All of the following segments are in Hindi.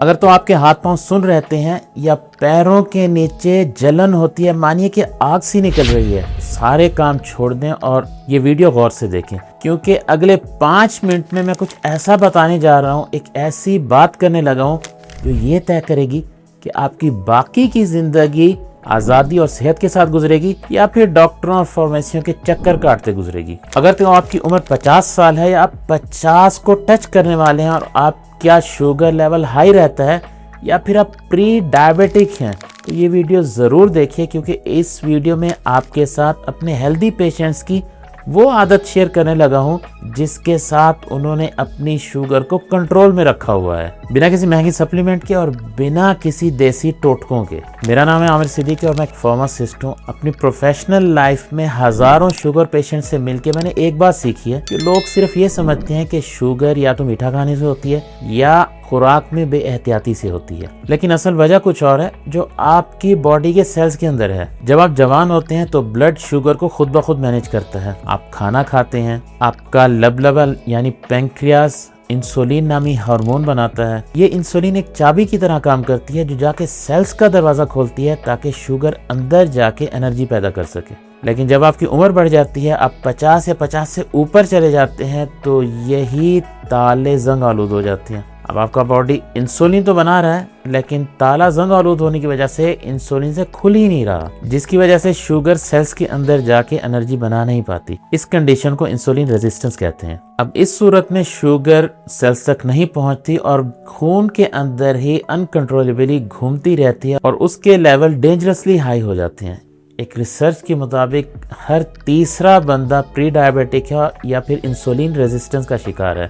अगर तो आपके हाथ पांव सुन रहते हैं या पैरों के नीचे जलन होती है, मानिए कि आग सी निकल रही है, सारे काम छोड़ दें और ये वीडियो गौर से देखें, क्योंकि अगले 5 मिनट में मैं कुछ ऐसा बताने जा रहा हूँ, एक ऐसी बात करने लगा हूँ जो ये तय करेगी कि आपकी बाकी की जिंदगी आज़ादी और सेहत के साथ गुजरेगी या फिर डॉक्टरों और फार्मेसियों के चक्कर काटते गुजरेगी। अगर तो आपकी उम्र 50 साल है या आप 50 को टच करने वाले हैं और आप क्या शुगर लेवल हाई रहता है या फिर आप प्री डायबिटिक हैं, तो ये वीडियो ज़रूर देखिए, क्योंकि इस वीडियो में आपके साथ अपने हेल्दी पेशेंट्स की वो आदत शेयर करने लगा हूँ जिसके साथ उन्होंने अपनी शुगर को कंट्रोल में रखा हुआ है, बिना किसी महंगी सप्लीमेंट के और बिना किसी देसी टोटकों के। मेरा नाम है आमिर सिद्दीकी और मैं एक फार्मासिस्ट हूँ। अपनी प्रोफेशनल लाइफ में हजारों शुगर पेशेंट से मिलके मैंने एक बात सीखी है कि लोग सिर्फ ये समझते हैं कि शुगर या तो मीठा खाने से होती है या खुराक में बेएहतियाती से होती है, लेकिन असल वजह कुछ और है जो आपकी बॉडी के सेल्स के अंदर है। जब आप जवान होते हैं तो ब्लड शुगर को खुद ब खुद मैनेज करता है। आप खाना खाते हैं, आपका लबलबा यानी पैंक्रियास इंसुलिन नामी हार्मोन बनाता है। ये इंसुलिन एक चाबी की तरह काम करती है जो जाके सेल्स का दरवाजा खोलती है ताकि शुगर अंदर जाके एनर्जी पैदा कर सके। लेकिन जब आपकी उम्र बढ़ जाती है, आप 50 या 50 से ऊपर चले जाते हैं, तो यही ताले जंग आलूद हो जाते हैं। अब आपका बॉडी इंसुलिन तो बना रहा है, लेकिन ताला जंग आलूद होने की वजह से इंसुलिन से खुल ही नहीं रहा, जिसकी वजह से शुगर सेल्स के अंदर जाके एनर्जी बना नहीं पाती। इस कंडीशन को इंसुलिन रेजिस्टेंस कहते हैं। अब इस सूरत में शुगर सेल्स तक नहीं पहुंचती और खून के अंदर ही अनकंट्रोलेबली घूमती रहती है और उसके लेवल डेंजरसली हाई हो जाते हैं। एक रिसर्च के मुताबिक हर तीसरा बंदा प्री डायबिटिक है या फिर इंसुलिन रेजिस्टेंस का शिकार है,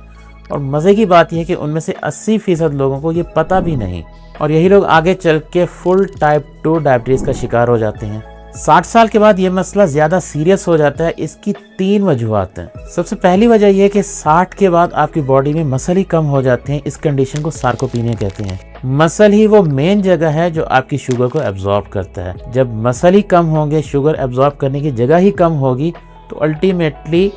और मज़े की बात यह है कि उनमें से 80% लोगों को ये पता भी नहीं, और यही लोग आगे चल के फुल टाइप 2 डायबिटीज़ का शिकार हो जाते हैं। 60 साल के बाद ये मसला ज़्यादा सीरियस हो जाता है। इसकी 3 वजूहात हैं। सबसे पहली वजह यह है कि 60 के बाद आपकी बॉडी में मसल ही कम हो जाते हैं। इस कंडीशन को सार्कोपीनिया कहते हैं। मसल ही वो मेन जगह है जो आपकी शुगर को एब्जॉर्ब करता है। जब मसल ही कम होंगे, शुगर एब्जॉर्ब करने की जगह ही कम होगी, तो अल्टीमेटली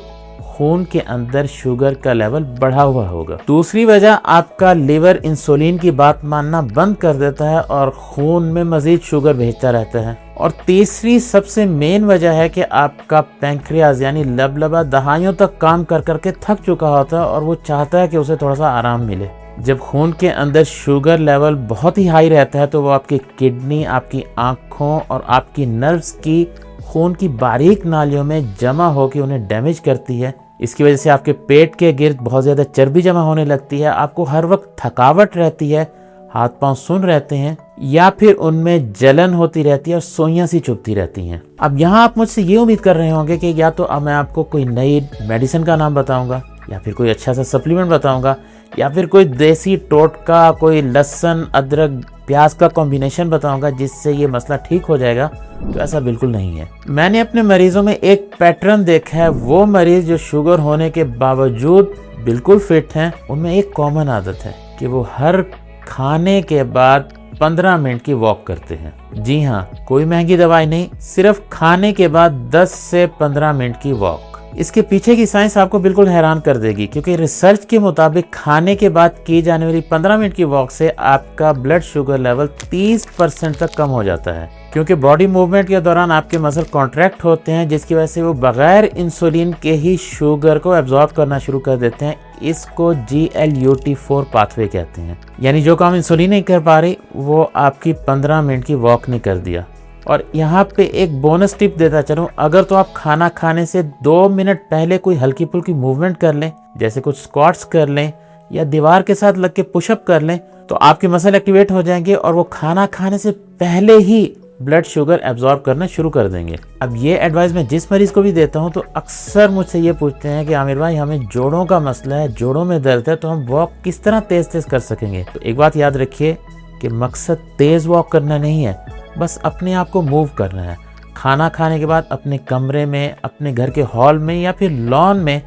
खून के अंदर शुगर का लेवल बढ़ा हुआ होगा। दूसरी वजह, आपका लिवर इंसुलिन की बात मानना बंद कर देता है और खून में मजीद शुगर भेजता रहता है। और तीसरी सबसे मेन वजह है कि आपका पैंक्रियाज यानी लबलबा दहाइयों तक काम कर करके थक चुका होता है और वो चाहता है कि उसे थोड़ा सा आराम मिले। जब खून के अंदर शुगर लेवल बहुत ही हाई रहता है तो वो आपकी किडनी, आपकी आंखों और आपकी नर्व्स की खून की बारीक नालियों में जमा होकर उन्हें डैमेज करती है। इसकी वजह से आपके पेट के गिर्द बहुत ज़्यादा चर्बी जमा होने लगती है। आपको हर वक्त थकावट रहती है, हाथ पांव सुन रहते हैं या फिर उनमें जलन होती रहती है और सोइयां सी चुभती रहती हैं। अब यहाँ आप मुझसे ये उम्मीद कर रहे होंगे कि या तो अब मैं आपको कोई नई मेडिसिन का नाम बताऊंगा या फिर कोई अच्छा सा सप्लीमेंट बताऊंगा या फिर कोई देसी टोटका, कोई लहसुन अदरक प्याज का कॉम्बिनेशन बताऊंगा जिससे ये मसला ठीक हो जाएगा। तो ऐसा बिल्कुल नहीं है। मैंने अपने मरीजों में एक पैटर्न देखा है। वो मरीज जो शुगर होने के बावजूद बिल्कुल फिट हैं, उनमें एक कॉमन आदत है कि वो हर खाने के बाद 15 मिनट की वॉक करते हैं। जी हाँ, कोई महंगी दवाई नहीं, सिर्फ खाने के बाद 10 से 15 मिनट की वॉक। इसके पीछे की साइंस आपको बिल्कुल हैरान कर देगी, क्योंकि रिसर्च के मुताबिक खाने के बाद की जाने वाली 15 मिनट की वॉक से आपका ब्लड शुगर लेवल 30% तक कम हो जाता है। क्योंकि बॉडी मूवमेंट के दौरान आपके मसल कॉन्ट्रैक्ट होते हैं, जिसकी वजह से वो बगैर इंसुलिन के ही शुगर को एब्जॉर्ब करना शुरू कर देते हैं। इसको GLUT4 पाथवे कहते हैं। यानी जो काम इंसुलिन नहीं कर पा रही वो आपकी 15 मिनट की वॉक ने कर दिया। और यहाँ पे एक बोनस टिप देता चलूँ, अगर तो आप खाना खाने से 2 मिनट पहले कोई हल्की फुल्की मूवमेंट कर लें, जैसे कुछ स्क्वाट्स कर लें या दीवार के साथ लग के पुशअप कर लें, तो आपके मसल एक्टिवेट हो जाएंगे और वो खाना खाने से पहले ही ब्लड शुगर एब्जॉर्ब करना शुरू कर देंगे। अब ये एडवाइस मैं जिस मरीज को भी देता हूँ तो अक्सर मुझसे ये पूछते हैं कि आमिर भाई, हमें जोड़ों का मसला है, जोड़ों में दर्द है, तो हम वॉक किस तरह तेज तेज कर सकेंगे। तो एक बात याद रखिए कि मकसद तेज वॉक करना नहीं है, बस अपने आप को मूव करना है। खाना खाने के बाद अपने कमरे में, अपने घर के हॉल में या फिर लॉन में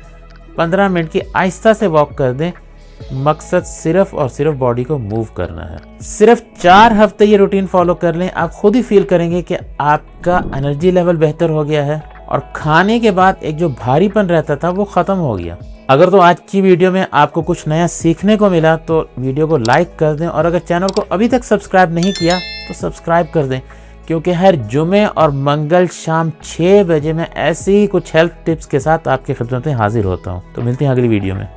15 मिनट की आहिस्ता से वॉक कर दें। मकसद सिर्फ और सिर्फ बॉडी को मूव करना है। सिर्फ 4 हफ्ते ये रूटीन फॉलो कर लें, आप खुद ही फील करेंगे कि आपका एनर्जी लेवल बेहतर हो गया है और खाने के बाद एक जो भारीपन रहता था वो खत्म हो गया। अगर तो आज की वीडियो में आपको कुछ नया सीखने को मिला तो वीडियो को लाइक कर दें, और अगर चैनल को अभी तक सब्सक्राइब नहीं किया तो सब्सक्राइब कर दें, क्योंकि हर जुमे और मंगल शाम 6 बजे मैं ऐसे ही कुछ हेल्थ टिप्स के साथ आपकी खिदमत में हाजिर होता हूँ। तो मिलते हैं अगली वीडियो में।